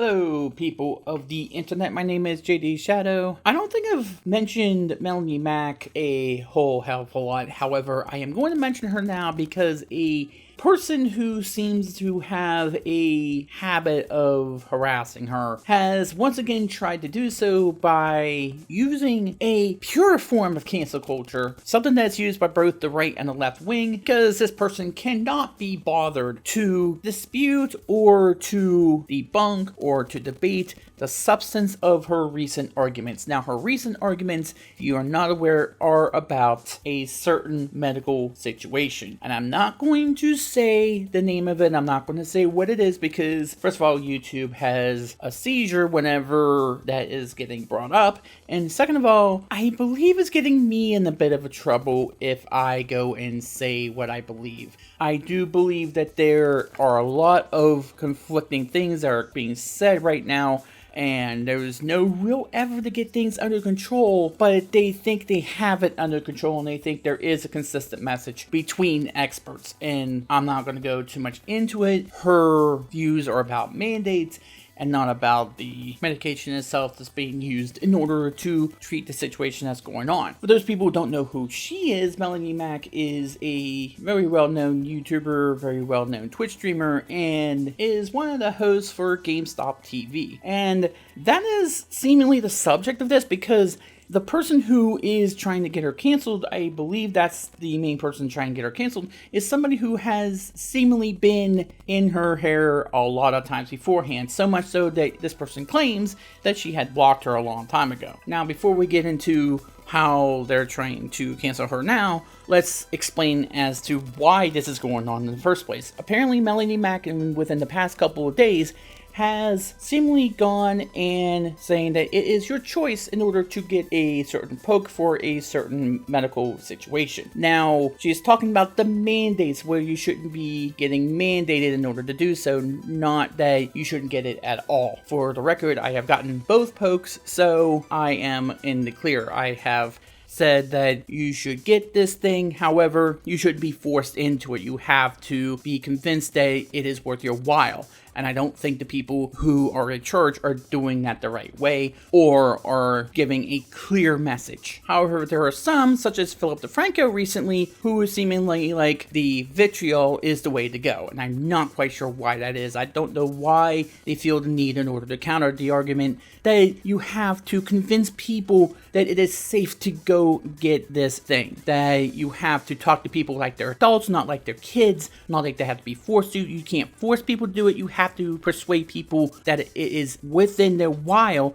Hello, people of the internet. My name is JD Shadow. I don't think I've mentioned Melonie Mac a whole hell of a lot. However, I am going to mention her now because a person who seems to have a habit of harassing her has once again tried to do so by using a pure form of cancel culture, something that's used by both the right and the left wing, because this person cannot be bothered to dispute or to debunk or to debate the substance of her recent arguments. Now, her recent arguments, you are not aware, are about a certain medical situation. And I'm not going to say the name of it. I'm not going to say what it is because, first of all, YouTube has a seizure whenever that is getting brought up. And second of all, I believe it's getting me in a bit of a trouble if I go and say what I believe. I do believe that there are a lot of conflicting things that are being said right now, and there's no real effort to get things under control, but they think they have it under control and they think there is a consistent message between experts. And I'm not going to go too much into it. Her views are about mandates and not about the medication itself that's being used in order to treat the situation that's going on. For those people who don't know who she is, Melonie Mac is a very well-known YouTuber, very well-known Twitch streamer, and is one of the hosts for GameStop TV. And that is seemingly the subject of this because the person who is trying to get her canceled, I believe that's the main person trying to get her canceled, is somebody who has seemingly been in her hair a lot of times beforehand, so much so that this person claims that she had blocked her a long time ago. Now, before we get into how they're trying to cancel her now, let's explain as to why this is going on in the first place. Apparently, Melonie Mac, within the past couple of days, has seemingly gone and saying that it is your choice in order to get a certain poke for a certain medical situation. Now, she's talking about the mandates where you shouldn't be getting mandated in order to do so, not that you shouldn't get it at all. For the record, I have gotten both pokes, so I am in the clear. I have said that you should get this thing, however, you shouldn't be forced into it. You have to be convinced that it is worth your while. And I don't think the people who are in charge are doing that the right way or are giving a clear message. However, there are some, such as Philip DeFranco recently, who is seemingly like the vitriol is the way to go. And I'm not quite sure why that is. I don't know why they feel the need in order to counter the argument that you have to convince people that it is safe to go get this thing. That you have to talk to people like they're adults, not like they're kids, not like they have to be forced to. You can't force people to do it. You have to persuade people that it is within their while,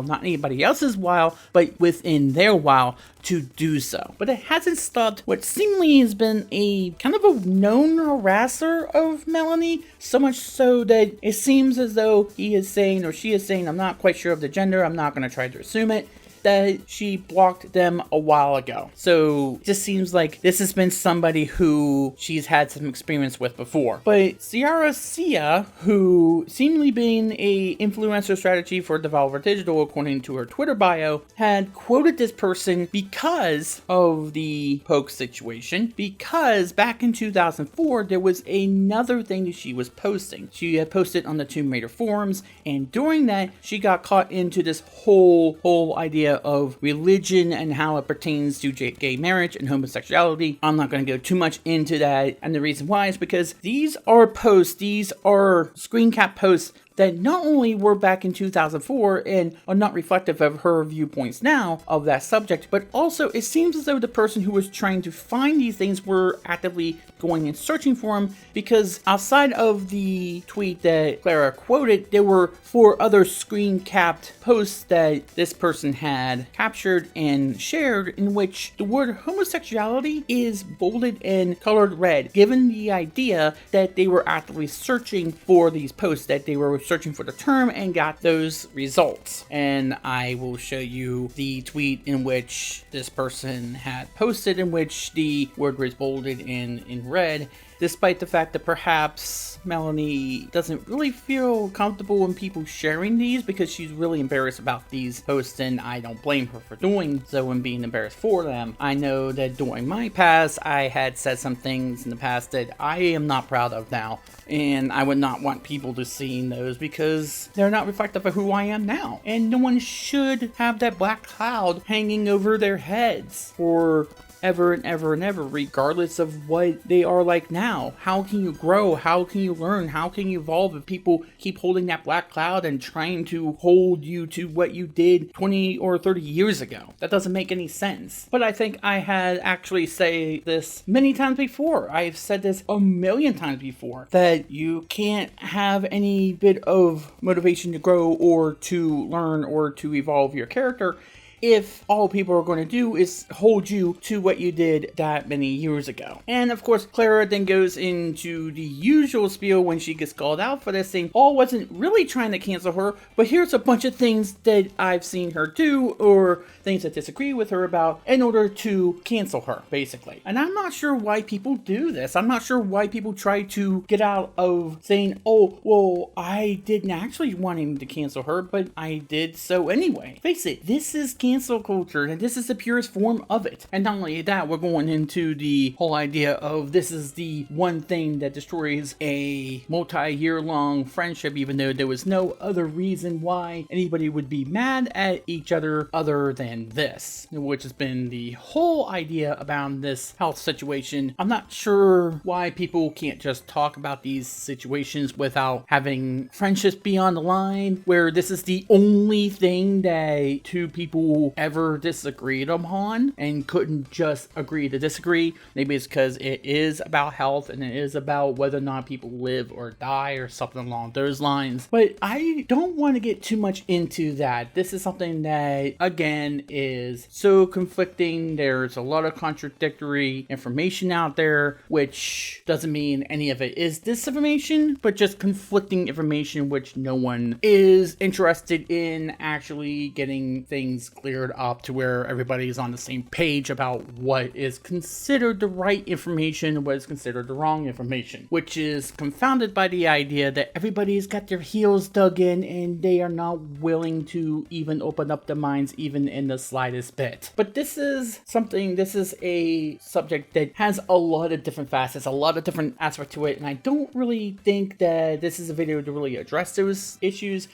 not anybody else's while, but within their while to do so. But it hasn't stopped what seemingly has been a kind of a known harasser of Melonie, so much so that it seems as though he is saying, or she is saying, I'm not quite sure of the gender, I'm not going to try to assume it, that she blocked them a while ago. So it just seems like this has been somebody who she's had some experience with before. But Ciara Sia, who seemingly been a influencer strategy for Devolver Digital according to her Twitter bio, had quoted this person because of the poke situation, because back in 2004 there was another thing that she was posting. She had posted on the Tomb Raider forums, and during that she got caught into this whole idea of religion and how it pertains to gay marriage and homosexuality. I'm not going to go too much into that, and the reason why is because these are posts, these are screen cap posts that not only were back in 2004 and are not reflective of her viewpoints now of that subject, but also it seems as though the person who was trying to find these things were actively going and searching for them, because outside of the tweet that Clara quoted, there were 4 other screen capped posts that this person had captured and shared in which the word homosexuality is bolded and colored red, given the idea that they were actively searching for these posts, that they were searching for the term and got those results. And I will show you the tweet in which this person had posted, in which the word was bolded in red, despite the fact that perhaps Melonie doesn't really feel comfortable in people sharing these because she's really embarrassed about these posts, and I don't blame her for doing so and being embarrassed for them. I know that during my past, I had said some things in the past that I am not proud of now, and I would not want people to see those videos because they're not reflective of who I am now. And no one should have that black cloud hanging over their heads for ever and ever and ever, regardless of what they are like now. How can you grow? How can you learn? How can you evolve if people keep holding that black cloud and trying to hold you to what you did 20 or 30 years ago? That doesn't make any sense. But I think I had actually say this many times before. I've said this a million times before, that you can't have any bit of motivation to grow or to learn or to evolve your character if all people are going to do is hold you to what you did that many years ago. And of course, Clara then goes into the usual spiel when she gets called out for this, saying, "Oh, I wasn't really trying to cancel her, but here's a bunch of things that I've seen her do, or things that disagree with her about, in order to cancel her," basically. And I'm not sure why people do this. I'm not sure why people try to get out of saying, "Oh, well, I didn't actually want him to cancel her, but I did so anyway." Face it, this is cancel culture, and this is the purest form of it. And not only that, we're going into the whole idea of this is the one thing that destroys a multi-year long friendship, even though there was no other reason why anybody would be mad at each other than this, which has been the whole idea about this health situation. I'm not sure why people can't just talk about these situations without having friendships be on the line, where this is the only thing that two people ever disagreed upon and couldn't just agree to disagree. Maybe it's because it is about health and it is about whether or not people live or die or something along those lines. But I don't want to get too much into that. This is something that, again, is so conflicting. There's a lot of contradictory information out there, which doesn't mean any of it is disinformation, but just conflicting information which no one is interested in actually getting things cleared up to where everybody's on the same page about what is considered the right information and what is considered the wrong information, which is confounded by the idea that everybody's got their heels dug in and they are not willing to even open up their minds even in the slightest bit. But this is a subject that has a lot of different facets, a lot of different aspects to it, and I don't really think that this is a video to really address those issues.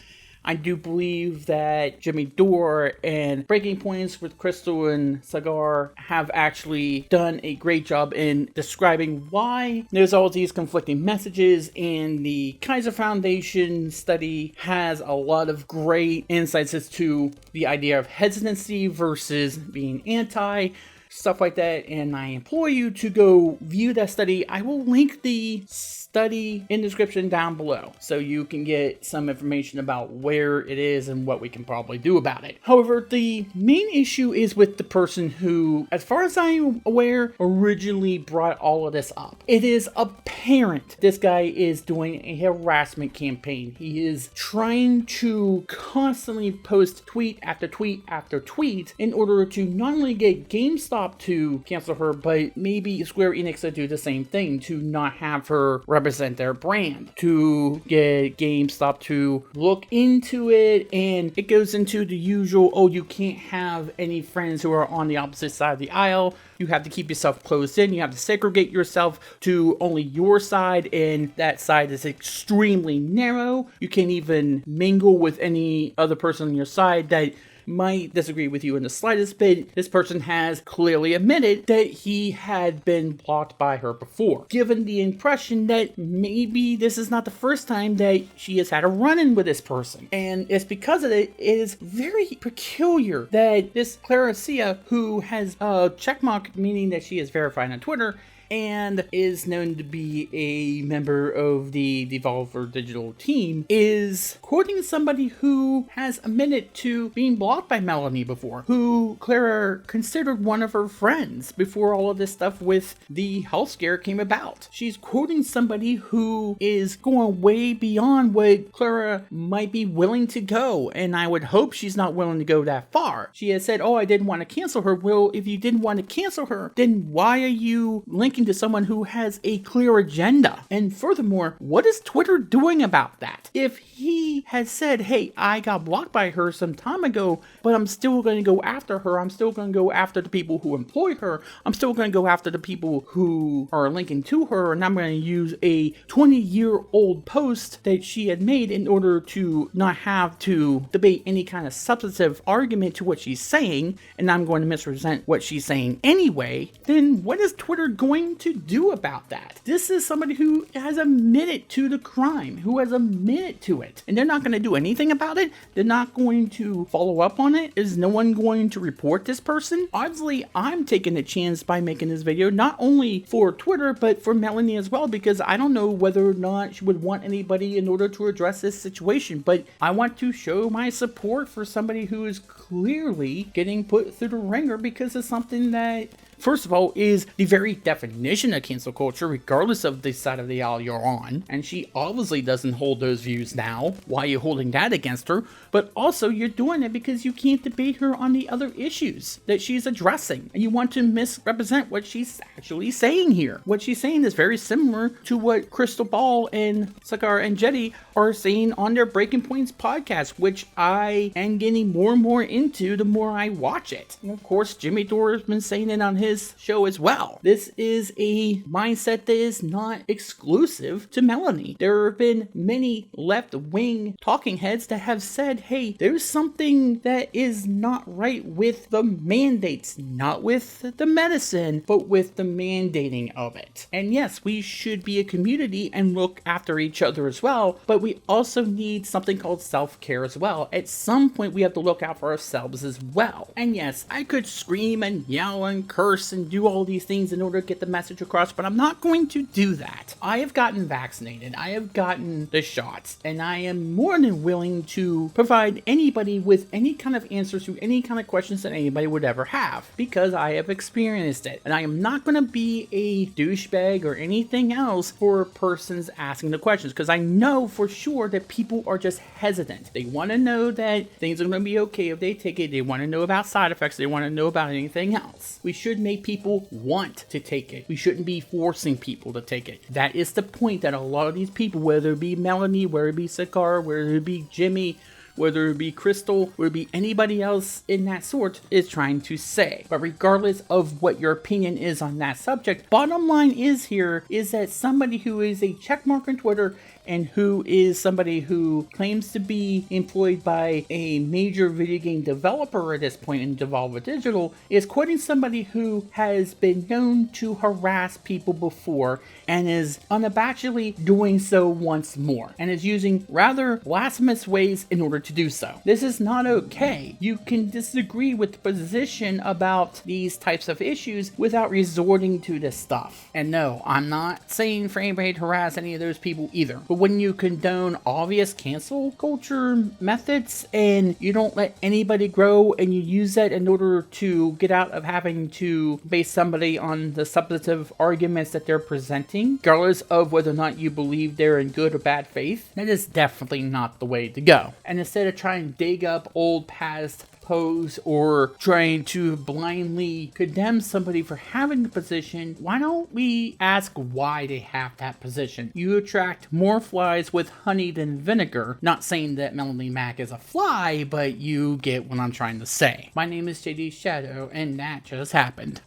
I do believe that Jimmy Dore and Breaking Points with Crystal and Sagar have actually done a great job in describing why there's all these conflicting messages, and the Kaiser Foundation study has a lot of great insights as to the idea of hesitancy versus being anti, stuff like that, and I implore you to go view that study. I will link the study in the description down below so you can get some information about where it is and what we can probably do about it. However, the main issue is with the person who, as far as I'm aware, originally brought all of this up. It is apparent this guy is doing a harassment campaign. He is trying to constantly post tweet after tweet after tweet in order to not only get GameStop to cancel her, but maybe Square Enix to do the same thing, to not have her represent their brand, to get GameStop to look into it. And it goes into the usual, oh, you can't have any friends who are on the opposite side of the aisle. You have to keep yourself closed in. You have to segregate yourself to only your side, and that side is extremely narrow. You can't even mingle with any other person on your side that might disagree with you in the slightest bit. This person has clearly admitted that he had been blocked by her before, given the impression that maybe this is not the first time that she has had a run-in with this person. And it's because of it is very peculiar that this Claricia, who has a checkmark, meaning that she is verified on Twitter, and is known to be a member of the Devolver Digital team, is quoting somebody who has admitted to being blocked by Melonie before, who Clara considered one of her friends before all of this stuff with the health scare came about. She's quoting somebody who is going way beyond what Clara might be willing to go, and I would hope she's not willing to go that far. She has said, oh, I didn't want to cancel her. Well, if you didn't want to cancel her, then why are you linking speaking to someone who has a clear agenda. And furthermore, what is Twitter doing about that? If he has said, hey, I got blocked by her some time ago, but I'm still going to go after her. I'm still going to go after the people who employ her. I'm still going to go after the people who are linking to her. And I'm going to use a 20-year-old post that she had made in order to not have to debate any kind of substantive argument to what she's saying. And I'm going to misrepresent what she's saying anyway. Then what is Twitter going to do about that? This is somebody who has admitted to the crime, who has admitted to it. And they're not going to do anything about it. They're not going to follow up on it. Is no one going to report this person? Obviously, I'm taking a chance by making this video, not only for Twitter, but for Melonie as well, because I don't know whether or not she would want anybody in order to address this situation. But I want to show my support for somebody who is clearly getting put through the ringer because of something that, first of all, is the very definition of cancel culture, regardless of the side of the aisle you're on. And she obviously doesn't hold those views now. Why are you holding that against her? But also, you're doing it because you can't debate her on the other issues that she's addressing. And you want to misrepresent what she's actually saying here. What she's saying is very similar to what Crystal Ball and Sakar and Jetty are saying on their Breaking Points podcast, which I am getting more and more into the more I watch it. And of course, Jimmy Dore has been saying it on his show as well. This is a mindset that is not exclusive to Melonie. There have been many left-wing talking heads that have said, hey, there's something that is not right with the mandates, not with the medicine, but with the mandating of it. And yes, we should be a community and look after each other as well, but we also need something called self-care as well. At some point, we have to look out for ourselves as well. And yes, I could scream and yell and curse and do all these things in order to get the message across, but I'm not going to do that. I have gotten vaccinated, I have gotten the shots, and I am more than willing to provide anybody with any kind of answers to any kind of questions that anybody would ever have, because I have experienced it. And I am not going to be a douchebag or anything else for persons asking the questions, because I know for sure that people are just hesitant. They want to know that things are going to be okay if they take it. They want to know about side effects. They want to know about anything else. We should make people want to take it. We shouldn't be forcing people to take it. That is the point that a lot of these people, whether it be Melonie, whether it be Sakar, whether it be Jimmy, whether it be Crystal, whether it be anybody else in that sort, is trying to say. But regardless of what your opinion is on that subject, bottom line is that somebody who is a checkmark on Twitter and who is somebody who claims to be employed by a major video game developer at this point in Devolver Digital is quoting somebody who has been known to harass people before and is unabashedly doing so once more, and is using rather blasphemous ways in order to do so. This is not okay. You can disagree with the position about these types of issues without resorting to this stuff. And no, I'm not saying for anybody to harass any of those people either. But when you condone obvious cancel culture methods and you don't let anybody grow and you use that in order to get out of having to base somebody on the substantive arguments that they're presenting, regardless of whether or not you believe they're in good or bad faith, that is definitely not the way to go. And instead of trying to dig up old past pose or trying to blindly condemn somebody for having the position, why don't we ask why they have that position? You attract more flies with honey than vinegar. Not saying that Melonie Mac is a fly, but you get what I'm trying to say. My name is JD Shadow, and that just happened.